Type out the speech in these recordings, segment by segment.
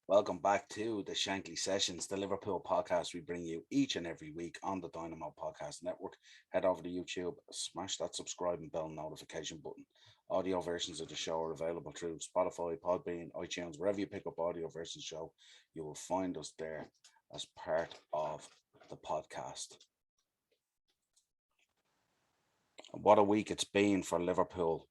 Welcome back to the Shankly Sessions, the Liverpool podcast we bring you each and every week on the Dynamo Podcast Network. Head over to YouTube, smash that subscribe and bell notification button. Audio versions of the show are available through Spotify, Podbean, iTunes, wherever you pick up audio versions of the show, you will find us there as part of the podcast. What a week it's been for Liverpool.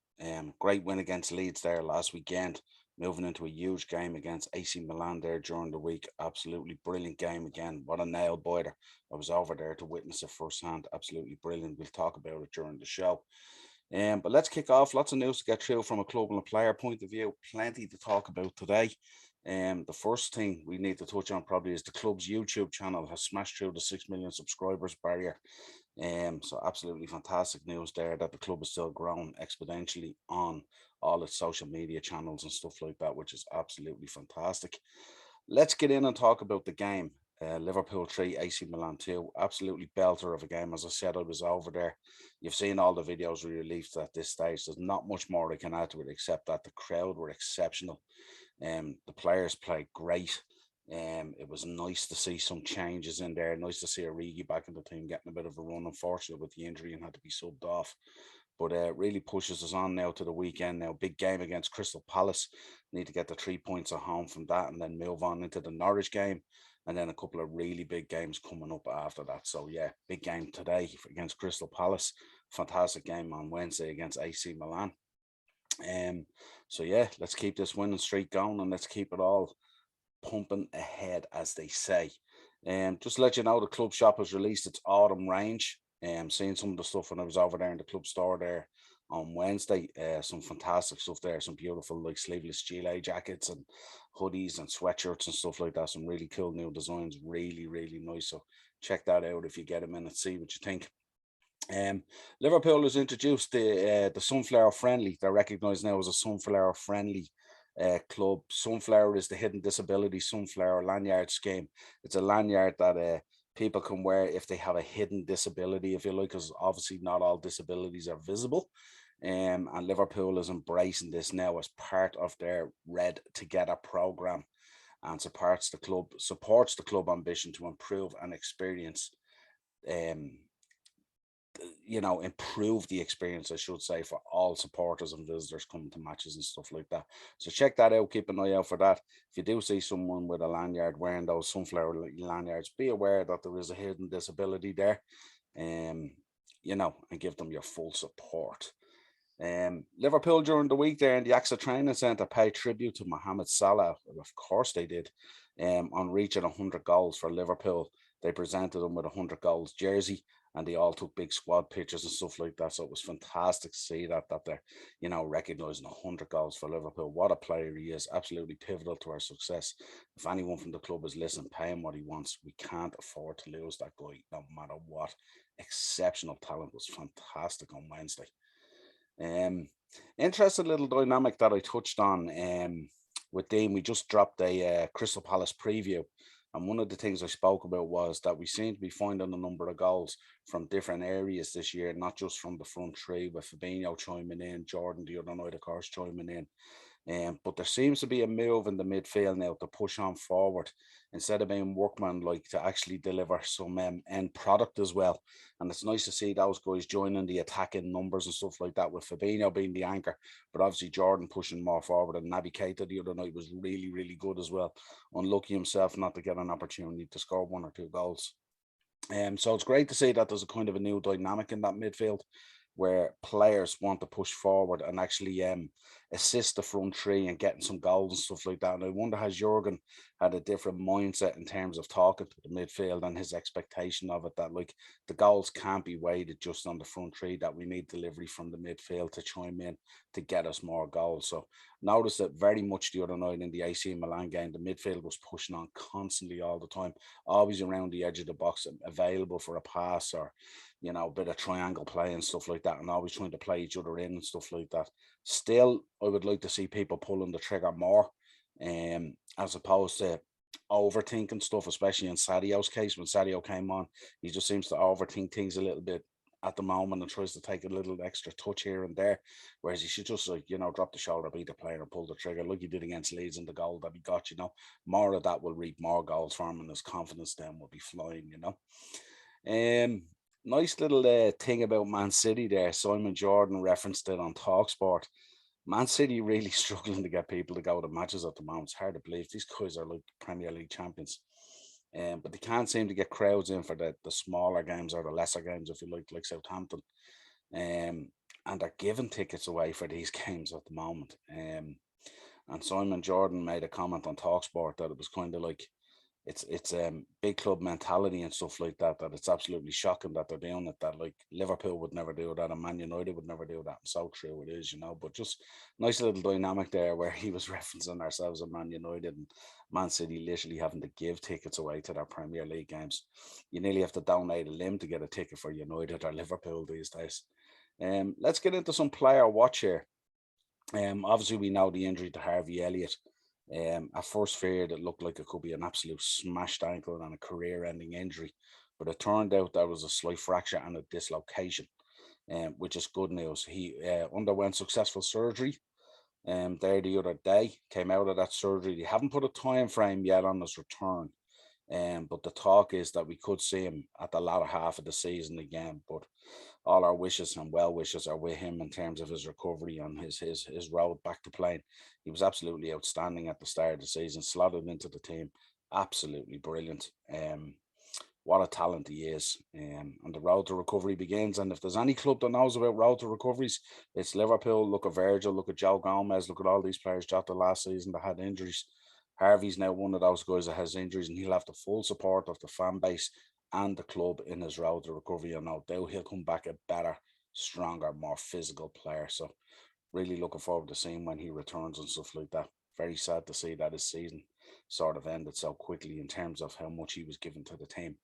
Great win against Leeds there last weekend. Moving into a huge game against AC Milan there during the week. Absolutely brilliant game again. What a nail biter. I was over there to witness it firsthand. Absolutely brilliant. We'll talk about it during the show. But let's kick off. Lots of news to get through from a club and a player point of view. Plenty to talk about today. The first thing we need to touch on probably is the club's YouTube channel has smashed through the 6 million subscribers barrier. So absolutely fantastic news there that the club is still growing exponentially on all its social media channels and stuff like that, which is absolutely fantastic. Let's get in and talk about the game. Liverpool 3, AC Milan 2. Absolutely belter of a game. As I said, I was over there. You've seen all the videos we released at this stage. There's not much more I can add to it except that the crowd were exceptional. The players played great. It was nice to see some changes in there. Nice to see Origi back in the team getting a bit of a run. Unfortunately, with the injury and had to be subbed off. But really pushes us on now to the weekend. Now, big game against Crystal Palace. Need to get the 3 points at home from that and then move on into the Norwich game. And then a couple of really big games coming up after that. So, yeah, big game today against Crystal Palace. Fantastic game on Wednesday against AC Milan. Um, so yeah, let's keep this winning streak going and let's keep it all pumping ahead, as they say. Just to let you know, the club shop has released its autumn range. Seeing some of the stuff when I was over there in the club store there on Wednesday. Some fantastic stuff there. Some beautiful like sleeveless gilet jackets and hoodies and sweatshirts and stuff like that. Some really cool new designs. Really, really nice. So check that out if you get a minute. See what you think. Liverpool has introduced the sunflower friendly. They're recognised now as a sunflower friendly club. Sunflower is the hidden disability sunflower lanyard scheme. It's a lanyard that people can wear if they have a hidden disability, if you like, because obviously not all disabilities are visible. And Liverpool is embracing this now as part of their Red Together program and supports the club ambition to improve and experience um improve the experience, I should say, for all supporters and visitors coming to matches and stuff like that. So check that out. Keep an eye out for that. If you do see someone with a lanyard wearing those sunflower lanyards, be aware that there is a hidden disability there. Um, and give them your full support. Liverpool during the week there in the AXA Training Centre paid tribute to Mohamed Salah. Well, of course they did. On reaching 100 goals for Liverpool, they presented him with a 100 goals jersey, and they all took big squad pictures and stuff like that. So it was fantastic to see that they're recognising 100 goals for Liverpool. What a player he is! Absolutely pivotal to our success. If anyone from the club is listening, pay him what he wants. We can't afford to lose that guy, no matter what. Exceptional talent, was fantastic on Wednesday. Um, Interesting little dynamic that I touched on with Dean. We just dropped a Crystal Palace preview, and one of the things I spoke about was that we seem to be finding a number of goals from different areas this year, not just from the front three, with Fabinho chiming in, Jordan the other night, of course, chiming in. But there seems to be a move in the midfield now to push on forward instead of being workman like to actually deliver some end product as well. And it's nice to see those guys joining the attacking numbers and stuff like that, with Fabinho being the anchor, but obviously Jordan pushing more forward. And Naby Keita the other night was really, really good as well. Unlucky himself not to get an opportunity to score one or two goals. So it's great to see that there's a kind of a new dynamic in that midfield where players want to push forward and actually assist the front three and getting some goals and stuff like that. And I wonder, has Jurgen had a different mindset in terms of talking to the midfield and his expectation of it, that like the goals can't be weighted just on the front three, that we need delivery from the midfield to chime in to get us more goals. So noticed that very much the other night in the AC Milan game, the midfield was pushing on constantly all the time, always around the edge of the box, available for a pass or a bit of triangle play and stuff like that, and always trying to play each other in and stuff like that. Still, I would like to see people pulling the trigger more, as opposed to overthinking stuff, especially in Sadio's case. When Sadio came on, he just seems to overthink things a little bit, at the moment and tries to take a little extra touch here and there, whereas he should just, like, drop the shoulder, beat the player, and pull the trigger like he did against Leeds in the goal that he got. More of that will reap more goals for him, and his confidence then will be flying. Nice little thing about Man City there. Simon Jordan referenced it on Talksport. Man City really struggling to get people to go to matches at the moment. It's hard to believe these guys are like Premier League champions. But they can't seem to get crowds in for the smaller games or the lesser games, if you like Southampton. And they're giving tickets away for these games at the moment. And Simon Jordan made a comment on Talksport that it was kind of like it's big club mentality and stuff like that. That it's absolutely shocking that they're doing it. That like Liverpool would never do that, and Man United would never do that. And so true it is. But just nice little dynamic there where he was referencing ourselves and Man United and Man City literally having to give tickets away to their Premier League games. You nearly have to donate a limb to get a ticket for United or Liverpool these days. Let's get into some player watch here. Obviously, we know the injury to Harvey Elliott. At first feared, it looked like it could be an absolute smashed ankle and a career-ending injury, but it turned out there was a slight fracture and a dislocation, which is good news. He underwent successful surgery there the other day, came out of that surgery. They haven't put a time frame yet on his return, but the talk is that we could see him at the latter half of the season again. But all our wishes and well wishes are with him in terms of his recovery and his road back to playing. He was absolutely outstanding at the start of the season, slotted into the team, absolutely brilliant. What a talent he is. And the road to recovery begins. And if there's any club that knows about road to recoveries, it's Liverpool. Look at Virgil, look at Joe Gomez, look at all these players dropped last season that had injuries. Harvey's now one of those guys that has injuries, and he'll have the full support of the fan base and the club in his road to recovery. And no doubt he'll come back a better, stronger, more physical player. So really looking forward to seeing when he returns and stuff like that. Very sad to see that his season sort of ended so quickly in terms of how much he was given to the team.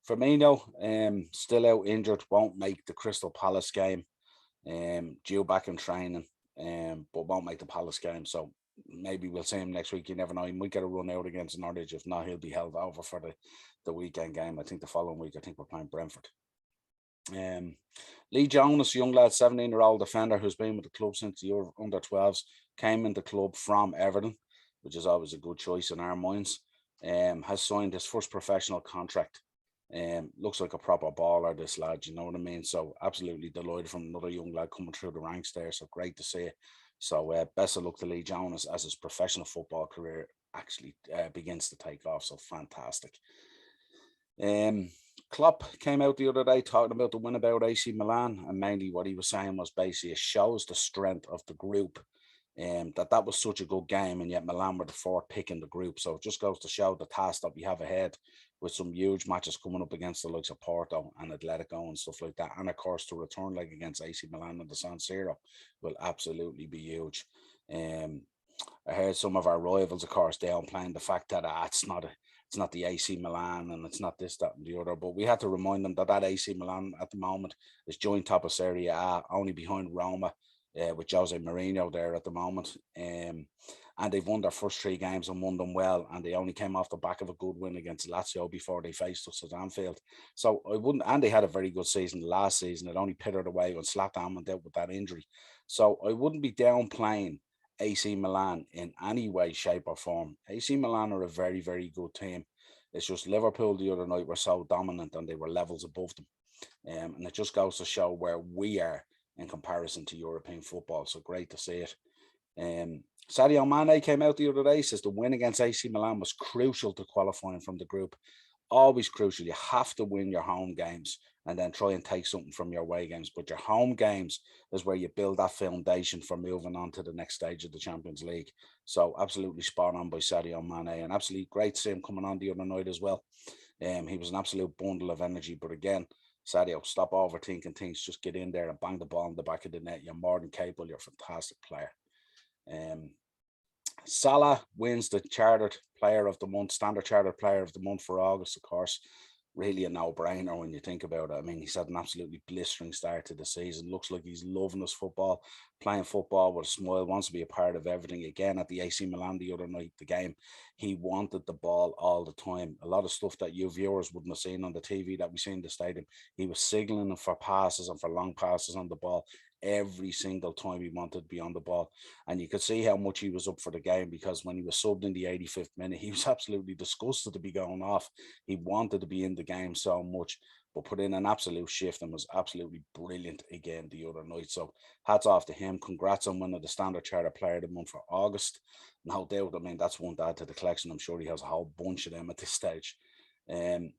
Firmino, still out injured, won't make the Crystal Palace game. Due back in training, but won't make the Palace game. So maybe we'll see him next week. You never know. He might get a run out against Norwich. If not, he'll be held over for the weekend game. I think the following week, I think we're playing Brentford. Lee Jonas, young lad, 17-year-old defender who's been with the club since the under 12s, came in the club from Everton, which is always a good choice in our minds. Has signed his first professional contract. Looks like a proper baller, this lad, you know what I mean? So absolutely delighted from another young lad coming through the ranks there. So great to see it. So best of luck to Lee Jonas as his professional football career actually begins to take off. So fantastic. Klopp came out the other day talking about the win about AC Milan, and mainly what he was saying was basically it shows the strength of the group. That was such a good game, and yet Milan were the fourth pick in the group. So it just goes to show the task that we have ahead with some huge matches coming up against the likes of Porto and Atletico and stuff like that. And of course, the return leg against AC Milan and the San Siro will absolutely be huge. I heard some of our rivals, of course, downplaying the fact that it's not the AC Milan and it's not this, that, and the other. But we had to remind them that AC Milan at the moment is joint top of Serie A, only behind Roma. With Jose Mourinho there at the moment. And they've won their first 3 games and won them well. And they only came off the back of a good win against Lazio before they faced us at Anfield. So I wouldn't, and they had a very good season last season. It only pittered away when Zlatan went out with that injury. So I wouldn't be downplaying AC Milan in any way, shape, or form. AC Milan are a very, very good team. It's just Liverpool the other night were so dominant and they were levels above them. And it just goes to show where we are in comparison to European football. So great to see it. Sadio Mane came out the other day, says the win against AC Milan was crucial to qualifying from the group. Always crucial. You have to win your home games and then try and take something from your away games. But your home games is where you build that foundation for moving on to the next stage of the Champions League. So absolutely spot on by Sadio Mane, and absolutely great to see him coming on the other night as well. He was an absolute bundle of energy. But again, Sadio, stop overthinking things. Just get in there and bang the ball in the back of the net. You're more than capable. You're a fantastic player. Salah wins the Chartered Player of the Month, Standard Chartered Player of the Month for August, of course. really a no-brainer when you think about it. I mean, he's had an absolutely blistering start to the season. Looks like he's loving his football, playing football with a smile, wants to be a part of everything. Again, at the AC Milan the other night, the game, he wanted the ball all the time. A lot of stuff that you viewers wouldn't have seen on the TV that we see in the stadium. He was signaling for passes and for long passes on the ball every single time he wanted to be on the ball. And you could see how much he was up for the game, because when he was subbed in the 85th minute, he was absolutely disgusted to be going off. He wanted to be in the game so much, but put in an absolute shift and was absolutely brilliant again the other night. So hats off to him. Congrats on winning the Standard Charter Player of the Month for August. No doubt. I mean, that's one to add to the collection. I'm sure he has a whole bunch of them at this stage. Um,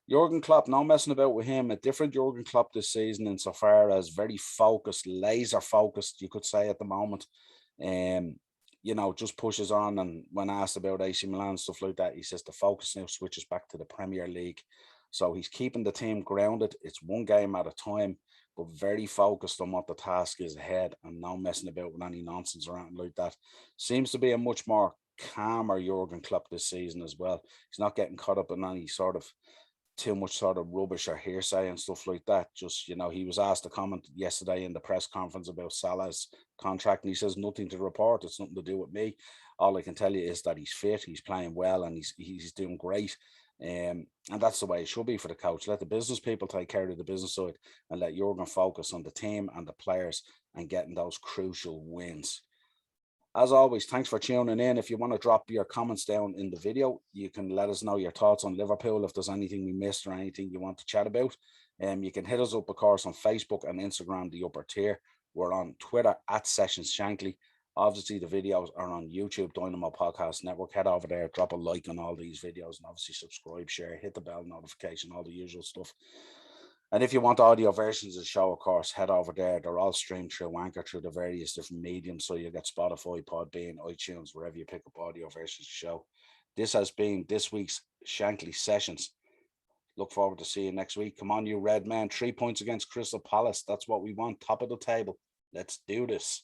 Jurgen Klopp, no messing about with him. A different Jurgen Klopp this season, insofar as very focused, laser focused, you could say at the moment. Um, just pushes on. And when asked about AC Milan, stuff like that, he says the focus now switches back to the Premier League. So he's keeping the team grounded. It's one game at a time, but very focused on what the task is ahead, and no messing about with any nonsense or anything like that. Seems to be a much more calmer Jurgen Klopp this season as well. He's not getting caught up in any sort of too much sort of rubbish or hearsay and stuff like that. Just, he was asked to comment yesterday in the press conference about Salah's contract, and he says nothing to report. It's nothing to do with me. All I can tell you is that he's fit, he's playing well, and he's doing great. And that's the way it should be for the coach. Let the business people take care of the business side, and let Jurgen focus on the team and the players and getting those crucial wins. As always, thanks for tuning in. If you want to drop your comments down in the video, you can let us know your thoughts on Liverpool. If there's anything we missed or anything you want to chat about, you can hit us up, of course, on Facebook and Instagram, the upper tier. We're on Twitter at Sessions Shankly. Obviously, the videos are on YouTube, Dynamo Podcast Network. Head over there, drop a like on all these videos, and obviously subscribe, share, hit the bell notification, all the usual stuff. And if you want audio versions of the show, of course, head over there. They're all streamed through Anchor, through the various different mediums. So you get Spotify, Podbean, iTunes, wherever you pick up audio versions of the show. This has been this week's Shankly Sessions. Look forward to seeing you next week. Come on, you red men. 3 points against Crystal Palace. That's what we want. Top of the table. Let's do this.